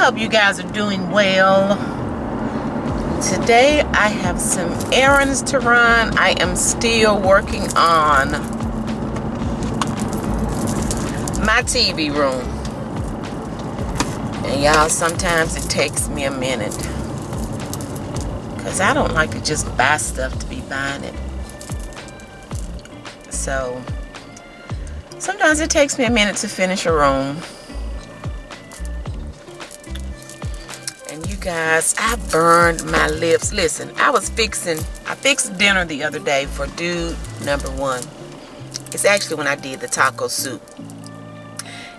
hope you guys are doing well. Today I have some errands to run. I am still working on my TV room. And y'all, sometimes it takes me a minute, because I don't like to just buy stuff to be buying it. So sometimes it takes me a minute to finish a room. And you guys, I burned my lips. Listen, I fixed dinner the other day for dude number one. It's actually when I did the taco soup.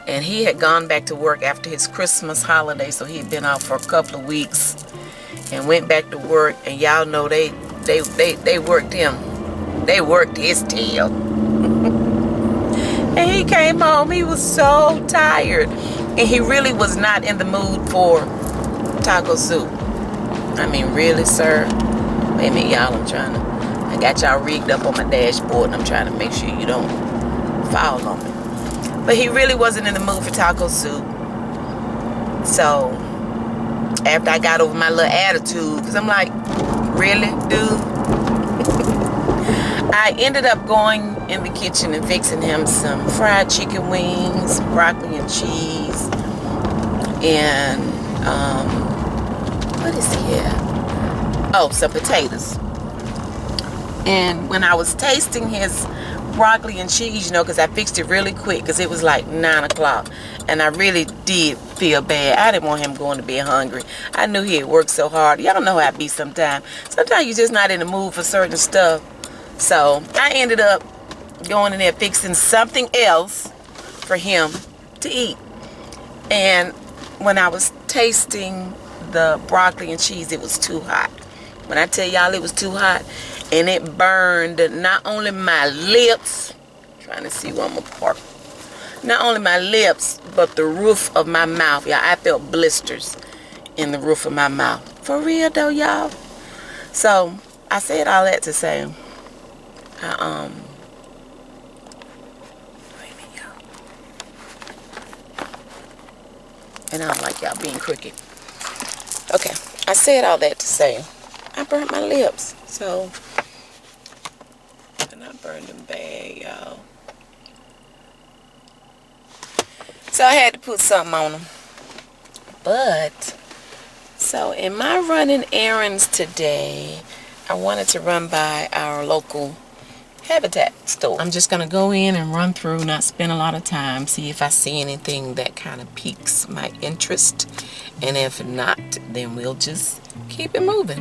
And he had gone back to work after his Christmas holiday, so he had been out for a couple of weeks and went back to work. And y'all know they worked him. They worked his tail. And he came home, he was so tired. And he really was not in the mood for taco soup. I mean, really, sir? Wait a minute, y'all, I got y'all rigged up on my dashboard, and I'm trying to make sure you don't fall on me. But he really wasn't in the mood for taco soup. So, after I got over my little attitude, because I'm like, really, dude? I ended up going in the kitchen and fixing him some fried chicken wings, broccoli and cheese, and what is here? Oh, some potatoes. And when I was tasting his broccoli and cheese, you know, because I fixed it really quick, because it was like 9 o'clock, and I really did feel bad. I didn't want him going to bed hungry. I knew he had worked so hard. Y'all know how I be sometimes. Sometimes you're just not in the mood for certain stuff. So I ended up going in there fixing something else for him to eat. And when I was tasting the broccoli and cheese, it was too hot. When I tell y'all it was too hot, and it burned not only my lips, trying to see where I'm gonna park, not only my lips, but the roof of my mouth. Y'all, I felt blisters in the roof of my mouth. For real though, y'all. So I said all that to say, wait a minute, y'all. And I don't like y'all being crooked. Okay, I said all that to say, I burnt my lips. So, and I burned them bad, y'all. So I had to put something on them. But, so in my running errands today, I wanted to run by our local Habitat store. I'm just going to go in and run through, not spend a lot of time, see if I see anything that kind of piques my interest. And if not, then we'll just keep it moving.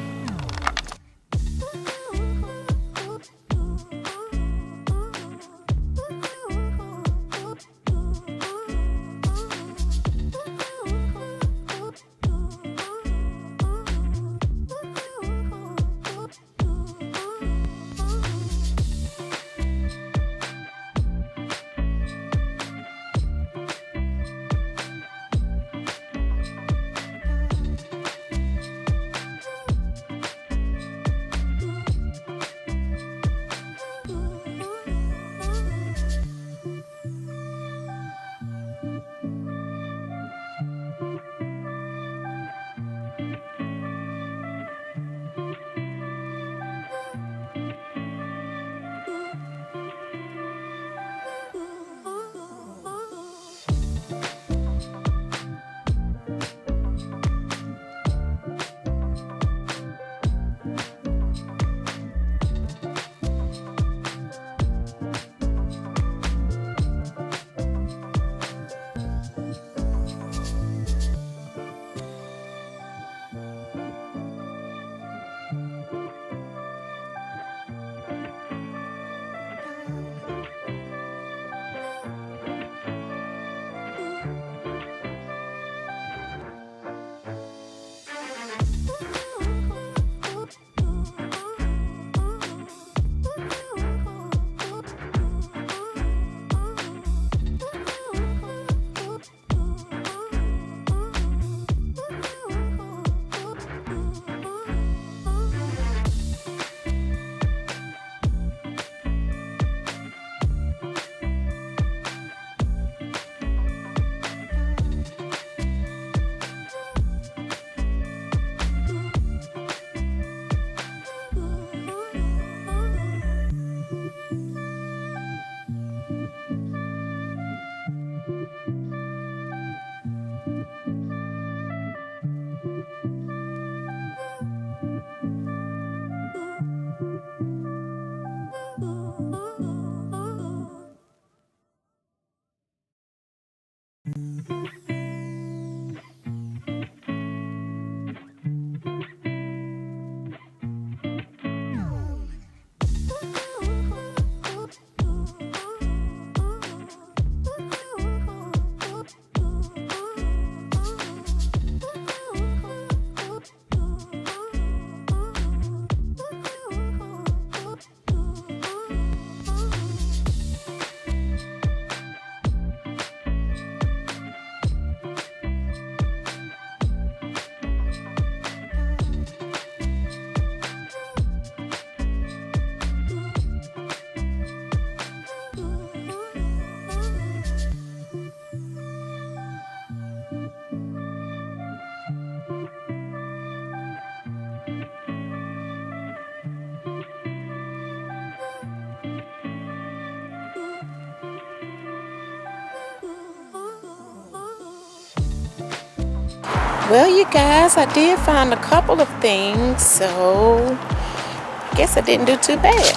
Well, you guys, I did find a couple of things, so I guess I didn't do too bad.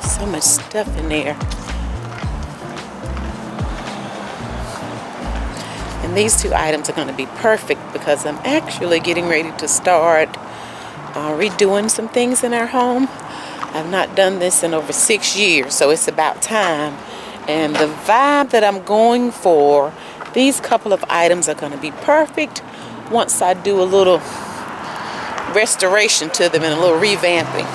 So much stuff in there. And these two items are going to be perfect because I'm actually getting ready to start redoing some things in our home. I've not done this in over 6 years, so it's about time. And the vibe that I'm going for, these couple of items are going to be perfect once I do a little restoration to them and a little revamping.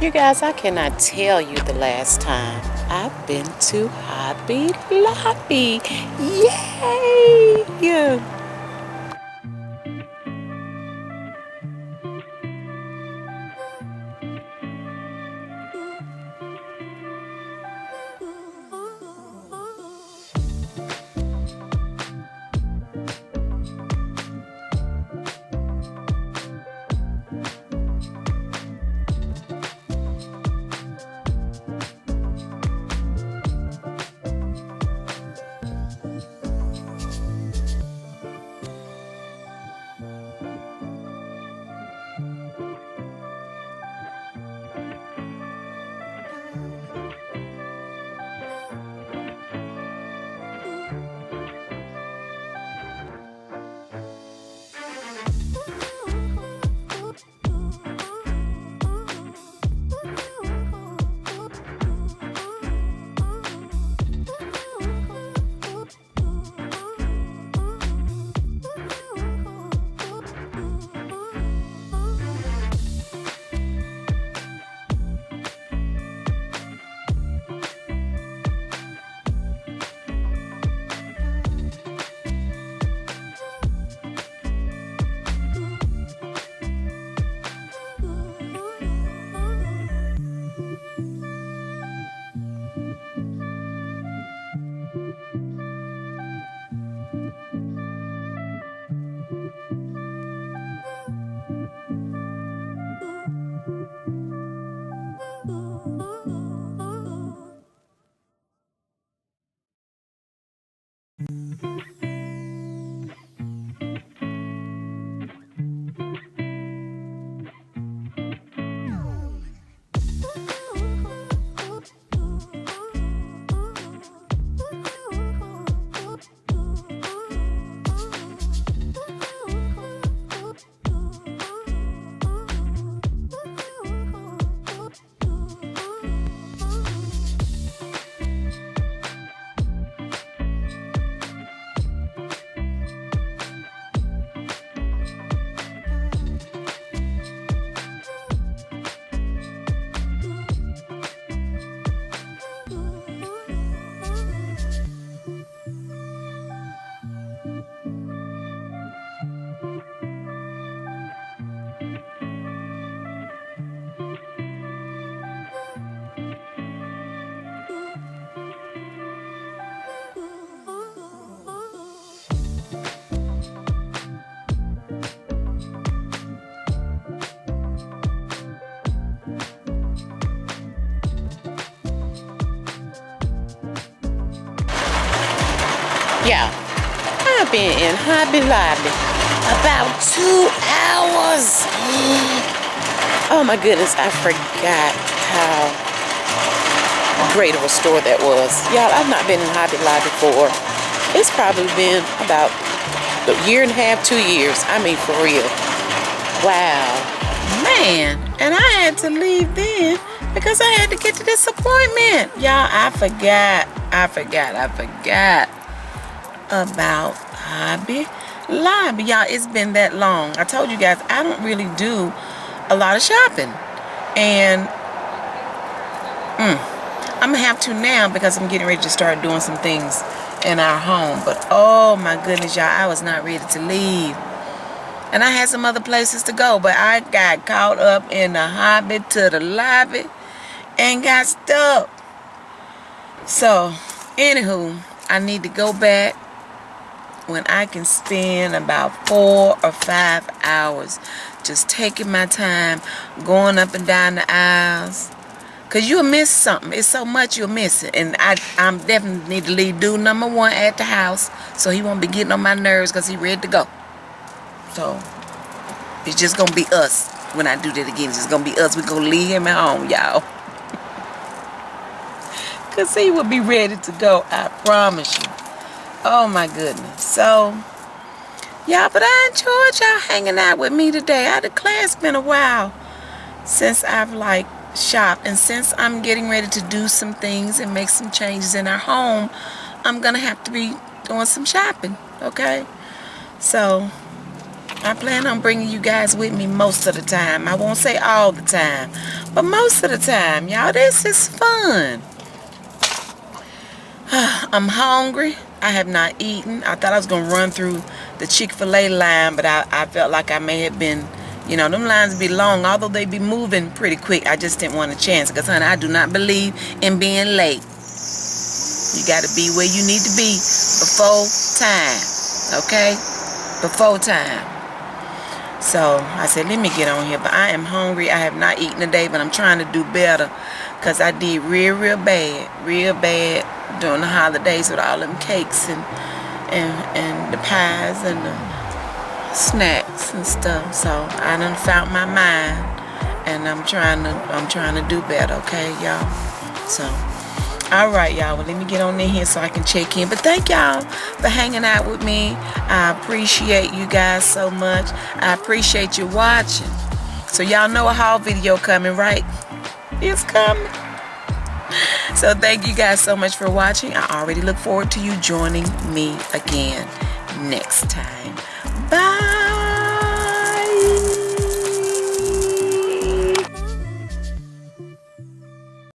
You guys, I cannot tell you the last time I've been to Hobby Lobby. Yay! Yeah. Yeah, I've been in Hobby Lobby about 2 hours. Oh my goodness, I forgot how great of a store that was. Y'all, I've not been in Hobby Lobby for, it's probably been about a year and a half, 2 years. I mean, for real. Wow. Man, and I had to leave then because I had to get to this appointment. Y'all, I forgot about Hobby Lobby. Y'all, it's been that long. I told you guys I don't really do a lot of shopping. And I'm going to have to now because I'm getting ready to start doing some things in our home. But oh my goodness, y'all, I was not ready to leave. And I had some other places to go, but I got caught up in the hobby to the lobby and got stuck. So, anywho, I need to go back when I can spend about 4 or 5 hours just taking my time, going up and down the aisles. Because you'll miss something. It's so much you'll miss it. And I'm definitely need to leave dude number 1 at the house so he won't be getting on my nerves because he's ready to go. So, it's just going to be us when I do that again. It's just going to be us. We're going to leave him at home, y'all. Because he will be ready to go. I promise you. Oh, my goodness. So, y'all, but I enjoyed y'all hanging out with me today. I declare it's been a while since I've, like, shopped. And since I'm getting ready to do some things and make some changes in our home, I'm going to have to be doing some shopping. Okay? So, I plan on bringing you guys with me most of the time. I won't say all the time, but most of the time, y'all. This is fun. I'm hungry. I have not eaten. I thought I was going to run through the Chick-fil-A line, but I felt like I may have been, you know, them lines be long, although they be moving pretty quick. I just didn't want a chance because, honey, I do not believe in being late. You got to be where you need to be before time, okay? Before time. So I said, let me get on here. But I am hungry. I have not eaten today, but I'm trying to do better because I did real bad during the holidays with all them cakes and the pies and the snacks and stuff. So I done found my mind, and I'm trying to do better. Okay, y'all. So. All right, y'all. Well, let me get on in here so I can check in. But thank y'all for hanging out with me. I appreciate you guys so much. I appreciate you watching. So y'all know a haul video coming, right? It's coming. So thank you guys so much for watching. I already look forward to you joining me again next time. Bye.